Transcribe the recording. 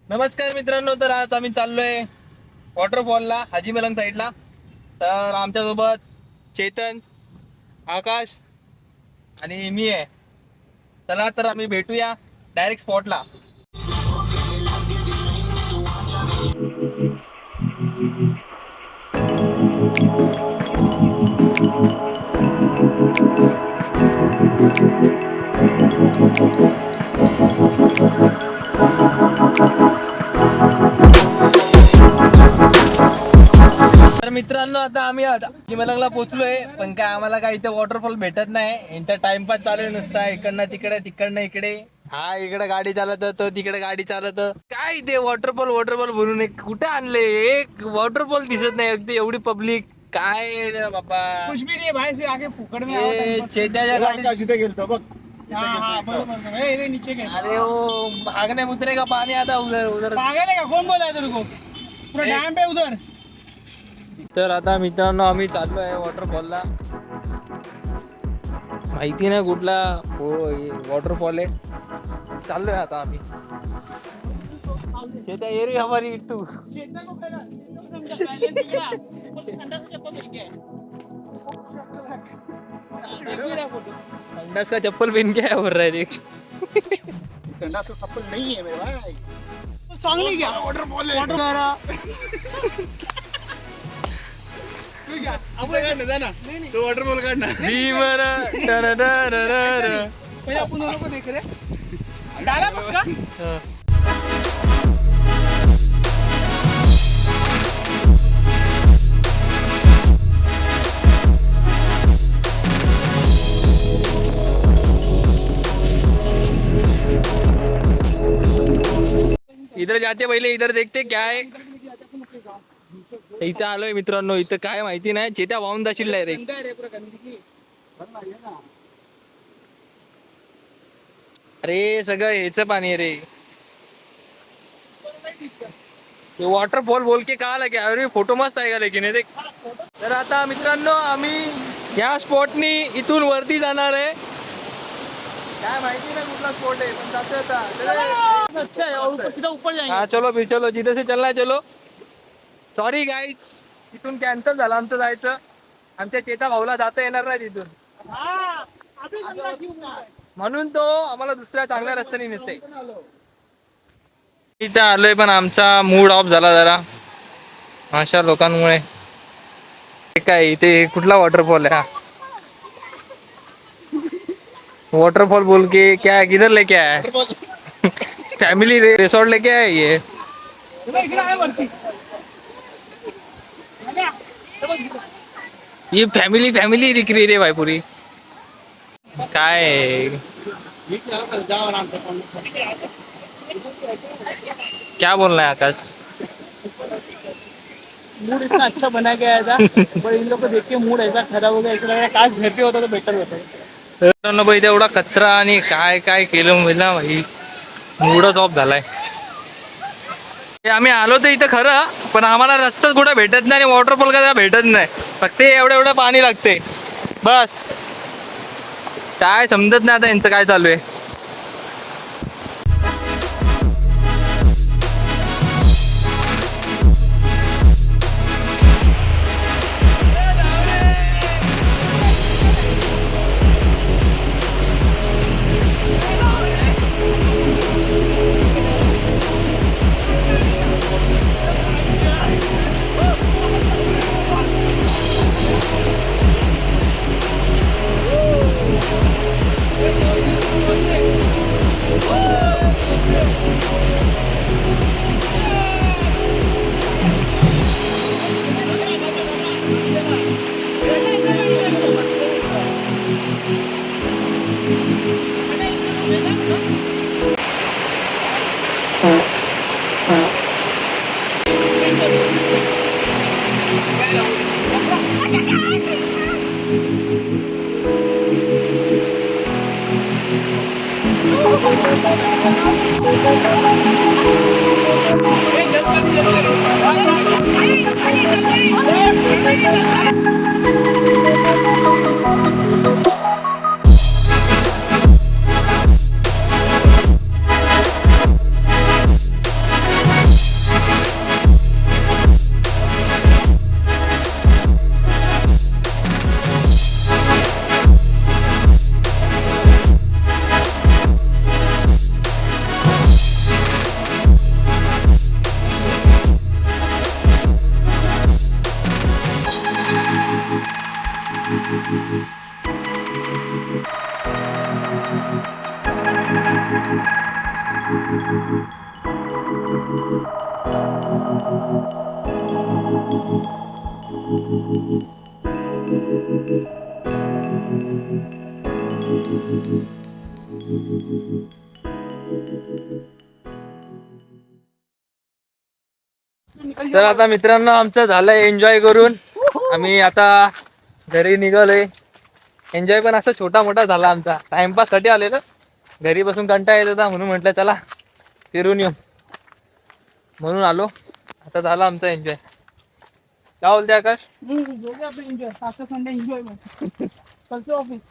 नमस्कार मित्रांनो, तर आज आम्ही चाललोय वॉटरफॉलला हाजी मलंग साईडला. तर आमच्यासोबत चेतन, आकाश आणि मी आहे. चला तर आम्ही भेटूया डायरेक्ट स्पॉटला. तर मित्रांनो, आता आम्ही हाजीमलंगला पोहोचलोय, पण काय आम्हाला काय इथे वॉटरफॉल भेटत नाही. यांचा टाइमपास चालू आहे नुसता, इकडनं तिकडे तिकडनं इकडे. हा इकडे गाडी चालत तो तिकडे गाडी चालत. काय इथे वॉटरफॉल वॉटरफॉल बोलून एक कुठे आणले, एक वॉटरफॉल दिसत नाही. अगदी एवढी पब्लिक काय रे बाबा. कुछ भी नहीं भाई, से आगे फुकड़ में ये चेत्याच्या गाडीत सीधे गेलतो बघ. हाँ बरोबर है, इधर नीचे गेल. अरे वो भागने मुतरे का पानी आता उधर उधर. पागल है का? कौन बोला है तेरे को? पूरा डैम पे उधर. तर आता मित्रांनो आम्ही चाललो आहे वॉटरफॉलला. माहिती नाही कुठला वॉटरफॉल आहे. चाललोय आता आम्ही. चेत्या ये रे हमारी तू. चेतना को पहला बैलेंस बिगड़ा. ऊपर संडा से चप्पल फेंक गया. देखिए ना फोटो. संडास का चप्पल पहन के आया बोल रहा है देख. संडा से चप्पल नहीं है मेरे भाई. तो सॉन्ग नहीं क्या? वाटरफॉल है. तू क्या? आपण काढ ना ना. तो वाटरफॉल काढ ना. धीमर टरररररर. पहिले आपण लोक देख रे. डाला पक्का. इधर जाते पहिले, इधर देखते क्या है. इथं आलोय मित्रांनो, इथं काय माहिती नाही. चेत्या वाहून जाशील डायरेक्ट. अरे सगळं ह्याचं पाणी आहे रे. वॉटरफॉल बोल के कहा क्या. अरे फोटो मस्त आहे का लेकिन हे देख. तर आता मित्रांनो आम्ही ह्या स्पॉटनी इथून वरती जाणार आहे. काय माहिती नाही कुठला स्पॉट आहे, पण जातो आता. अच्छा है और ऊपर सीधा ऊपर जाएंगे. हाँ चलो फिर, चलो जिधर से चलना है चलो. सॉरी गाईज, तिथून कॅन्सल झालं आमचं जायचं. आमच्या चेता भाऊला जाता येणार नाही तिथून, हाँ अभी गंगा क्यों है? म्हणून तो आम्हाला दुसऱ्या चांगल्या रस्त्याने नेते. इथं आलोय पण आमचा मूड ऑफ झाला जरा अशा लोकांमुळे. हे काय इथे कुठला वॉटरफॉल आहे हा. वॉटरफॉल बोल के क्या किधर लेके आया है. फैमिली रिसोर्ट लेके आया ये. ये फैमिली फैमिली दिख रही रे भाई पूरी. काय क्या बोलना है आकाश. मूड इतना अच्छा बना गया था पर इन लोगों को देख के मूड ऐसा खराब हो गया. ऐसा लग रहा है काश घर पे होता तो बेटर होता. मित्रांनो भाई, एवढा कचरा आणि काय काय केलं मला भाई, मूडच ऑफ झालाय. आम्ही आलो तर इथं खरं, पण आम्हाला रस्ताच कुठं भेटत नाही आणि वॉटरफॉल का भेटत नाही. फक्त एवढं एवढं पाणी लागते बस. काय समजत नाही आता यांचं काय चालू आहे. तर आता मित्रांनो आमचं झालंय एन्जॉय करून आम्ही आता घरी निघालोय. एन्जॉय पण असा छोटा मोठा झाला आमचा, टाइमपास साठी आलेलो. घरी बसून कंटाळा येत होता म्हणून म्हटलं चला फिरून येऊ, म्हणून आलो. आता झाला आमचा एन्जॉय. काय बोलते आकाश? एन्जॉय संडे एन्जॉय कलचं ऑफिस